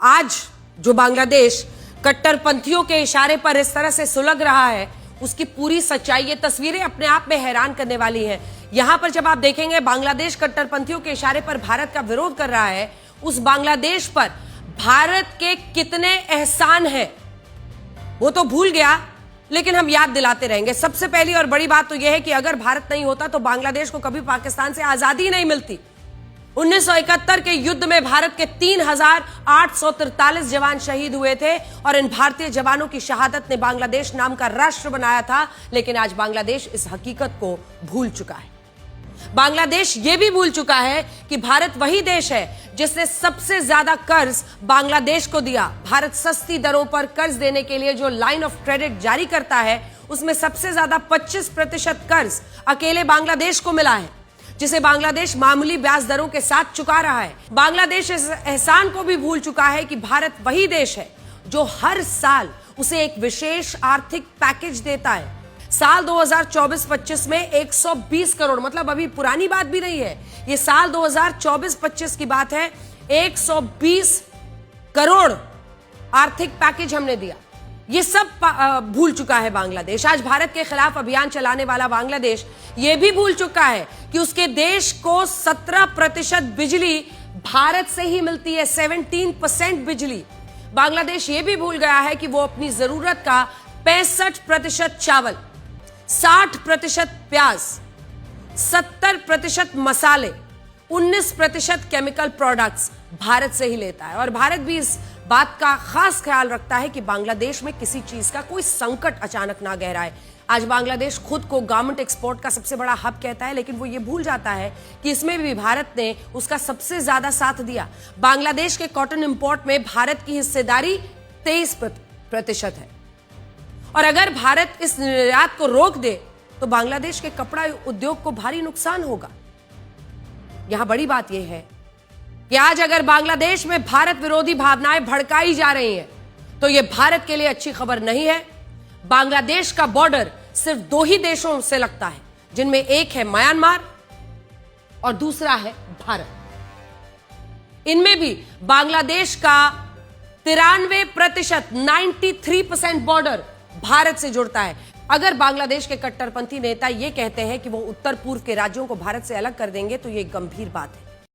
आज जो बांग्लादेश कट्टरपंथियों के इशारे पर इस तरह से सुलग रहा है, उसकी पूरी सच्चाई, ये तस्वीरें अपने आप में हैरान करने वाली हैं। यहां पर जब आप देखेंगे बांग्लादेश कट्टरपंथियों के इशारे पर भारत का विरोध कर रहा है, उस बांग्लादेश पर भारत के कितने एहसान हैं वो तो भूल गया, लेकिन हम याद दिलाते रहेंगे। सबसे पहली और बड़ी बात तो यह है कि अगर भारत नहीं होता तो बांग्लादेश को कभी पाकिस्तान से आजादी नहीं मिलती। 1971 के युद्ध में भारत के 3,843 जवान शहीद हुए थे और इन भारतीय जवानों की शहादत ने बांग्लादेश नाम का राष्ट्र बनाया था। लेकिन आज बांग्लादेश इस हकीकत को भूल चुका है। बांग्लादेश यह भी भूल चुका है कि भारत वही देश है जिसने सबसे ज्यादा कर्ज बांग्लादेश को दिया। भारत सस्ती दरों पर कर्ज देने के लिए जो लाइन ऑफ क्रेडिट जारी करता है, उसमें सबसे ज्यादा 25% कर्ज अकेले बांग्लादेश को मिला है, जिसे बांग्लादेश मामूली ब्याज दरों के साथ चुका रहा है। बांग्लादेश इस एहसान को भी भूल चुका है कि भारत वही देश है जो हर साल उसे एक विशेष आर्थिक पैकेज देता है। साल 2024-25 में 120 करोड़, मतलब अभी पुरानी बात भी नहीं है, ये साल 2024-25 की बात है, 120 करोड़ आर्थिक पैकेज हमने दिया। ये सब भूल चुका है बांग्लादेश। आज भारत के खिलाफ अभियान चलाने वाला बांग्लादेश ये भी भूल चुका है कि उसके देश को 17% बिजली भारत से ही मिलती है, 17% बिजली। बांग्लादेश ये भी भूल गया है कि वो अपनी जरूरत का 65% चावल, 60% प्याज, 70% मसाले, 19% केमिकल प्रोडक्ट्स भारत से ही लेता है। और भारत भी इस बात का खास ख्याल रखता है कि बांग्लादेश में किसी चीज का कोई संकट अचानक ना गहराए। आज बांग्लादेश खुद को गारमेंट एक्सपोर्ट का सबसे बड़ा हब कहता है, लेकिन वो ये भूल जाता है कि इसमें भी भारत ने उसका सबसे ज्यादा साथ दिया। बांग्लादेश के कॉटन इंपोर्ट में भारत की हिस्सेदारी 23% है। और अगर भारत इस निर्यात को रोक दे तो बांग्लादेश के कपड़ा उद्योग को भारी नुकसान होगा। यहां बड़ी बात यह है कि आज अगर बांग्लादेश में भारत विरोधी भावनाएं भड़काई जा रही हैं तो यह भारत के लिए अच्छी खबर नहीं है। बांग्लादेश का बॉर्डर सिर्फ 2 ही देशों से लगता है, जिनमें एक है म्यांमार और दूसरा है भारत। इनमें भी बांग्लादेश का 93%, 93% बॉर्डर भारत से जुड़ता है। अगर बांग्लादेश के कट्टरपंथी नेता यह कहते हैं कि वो उत्तर पूर्व के राज्यों को भारत से अलग कर देंगे तो यह गंभीर बात है।